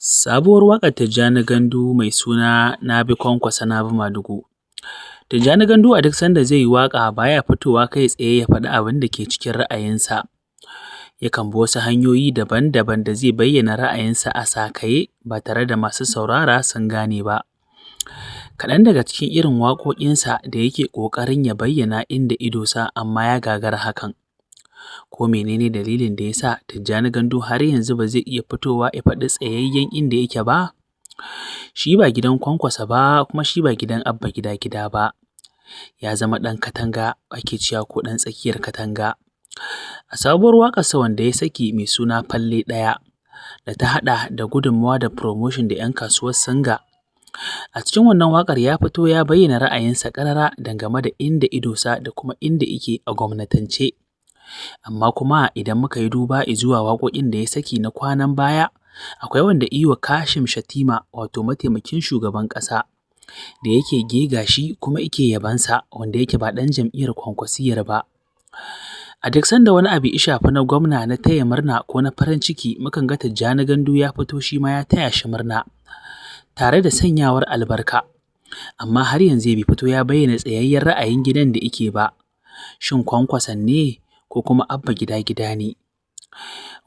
Sabuwar waƙar Tijjani Gandu mai suna Na bi Kwankwasa na bi Madugu. Tijjani Gandu a duk sanda zai yi waƙa ba ya fitowa kai tsaye ya faɗi abin da ke cikin ra'ayinsa. Yakan bi wasu hanyoyi daban-daban da zai bayyana ra'ayinsa a sakaye ba tare da masu saurara sun gane ba. Kaɗan daga cikin irin waƙoƙinsa da yake ƙoƙarin ya bayyana inda ido sa amma ya gagara hakan. Ko menene dalilin da ya sa Tijjani Gandu har yanzu ba zai iya fitowa ya faɗi tsayayyen inda yake ba? Shi ba gidan Kwankwasa ba kuma shi ba gidan Abba Gida-Gida ba. Ya zama ɗan katanga ake cewa ko ɗan tsakiyar katanga. A sabuwar waƙarsa wanda ya saki mai suna Falle Ɗaya da ta haɗa da gudunmawa da promotion da 'yan kasuwar Singa. A cikin wannan waƙar ya fito ya bayyana ra'ayinsa ƙarara dangane da inda ido sa da kuma inda yake a gwamnatance. Amma kuma idan muka yi duba zuwa waƙoƙin da ya saki na kwanan baya, akwai wanda Iwa Kashim Shatima wato mataimakin shugaban ƙasa da yake gega shi kuma yake yabansa wanda yake ba ɗan jam'iyyar Kwankwasiyar ba. A duk sanda wani abu ya shafi na gwamna na taya murna ko na farin ciki mukan ga Tijjani Gandu ya fito shi ma ya taya shi murna tare da sanyawar albarka. Amma har yanzu bai fito ya bayyana tsayayyen ra'ayin gidan da yake ba. Shin Kwankwason ne ko kuma Abba Gida-Gida ne?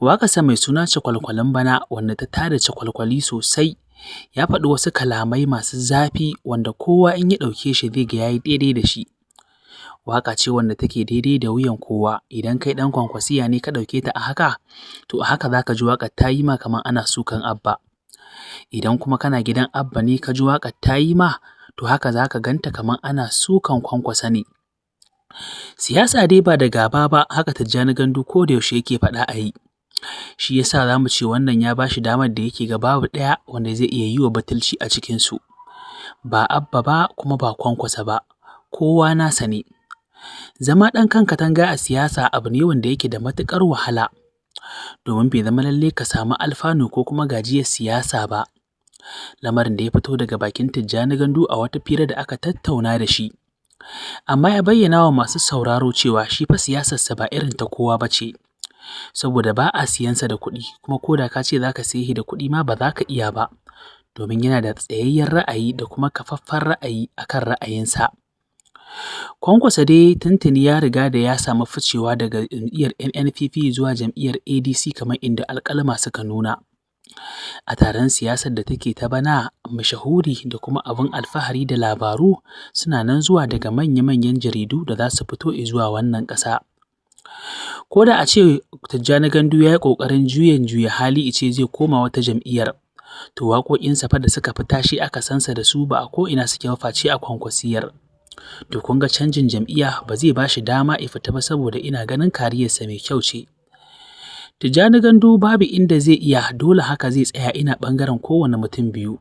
Waƙarsa mai suna Cakwalkwalin Bana wanda ta tada cakwalkwali sosai ya faɗi wasu kalamai masu zafi wanda kowa in ya ɗauke shi zai ga ya yi daidai da shi. Waƙa ce wanda take daidai da wuyan kowa idan kai ɗan Kwankwasiya ne ka ɗauke ta a haka, to a haka za ka ji waƙar ta yi ma kamar ana sukan Abba. Idan kuma kana gidan Abba ne ka ji waƙar ta yi ma, to haka za ka ganta kamar ana sukan Kwankwasa ne. Siyasa dai ba da gaba ba, haka Tijjani Gandu ko da yaushe yake faɗa a yi. Shi ya sa za mu ce wannan ya ba shi damar da yake ga babu ɗaya wanda zai iya yi wa batulci a cikinsu. Ba Abba ba kuma ba Kwankwasa ba, kowa nasa ne. Zama ɗan kan katanga a siyasa abu ne wanda yake da matuƙar wahala, domin bai zama lallai ka samu alfanu ko kuma gajiyar siyasa ba. Lamarin da ya fito daga bakin Tijjani Gandu a wata fira da aka tattauna da shi. Amma ya bayyana wa masu sauraro cewa shi fa siyasarsa ba irin ta kowa ba ce, saboda ba a siyansa da kuɗi kuma ko da ka ce za ka siye shi da kuɗi ma ba za ka iya ba, domin yana da tsayayyen ra'ayi da kuma kafaffen ra'ayi a kan ra'ayinsa. Kwankwasa dai tuntuni ya riga da ya samu ficewa daga jam'iyyar NNPP zuwa jam'iyyar ADC kamar inda alƙalma suka nuna. A taron siyasar da take ta bana, mashahuri da kuma abin alfahari da labaru suna nan zuwa daga manya-manyan jaridu da za su fito zuwa wannan ƙasa. Ko da a ce Tijjani Gandu ya yi ƙoƙarin juya hali ice zai koma wata jam'iyyar, to waƙoƙinsa fa da suka fi tashi aka sansa da su ba a ko'ina suke ba face a Kwankwasiyar. To kun ga canjin jam'iyya ba zai ba shi dama ya fita ba saboda ina ganin kariyarsa mai kyau ce. Tijjani Gandu babu inda zai iya, dole haka zai tsaya ina ɓangaren kowane mutum biyu.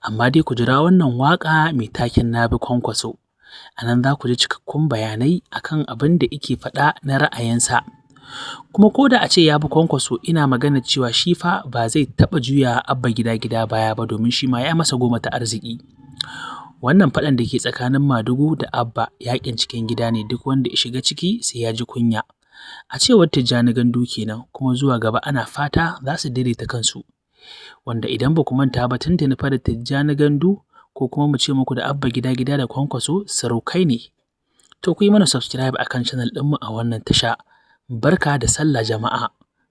Amma dai ku jira wannan waƙa mai taken Na bi Kwankwaso. A nan za ku ji cikakkun bayanai akan abin da yake faɗa na ra'ayinsa. Kuma ko da a ce ya bi Kwankwaso, ina magana cewa shi fa ba zai taɓa juya Abba Gida-Gida baya ba, domin shi ma ya masa goma ta arziki. Wannan faɗan da ke tsakanin Madugu da Abba yaƙin cikin gida ne, duk wanda ya shiga ciki sai ya ji kunya. A cewar Tijjani Gandu kenan, kuma zuwa gaba ana fata za su daidaita kansu. Wanda idan ba ku manta ba tuntuni fa da Tijjani Gandu ko kuma mu ce muku da Abba Gida-Gida da Kwankwaso surukai ne. To ku yi mana subscribe akan channel ɗinmu a wannan tasha. Barka da sallah jama'a.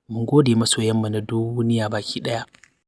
Mun gode masoyanmu na duniya baki ɗaya.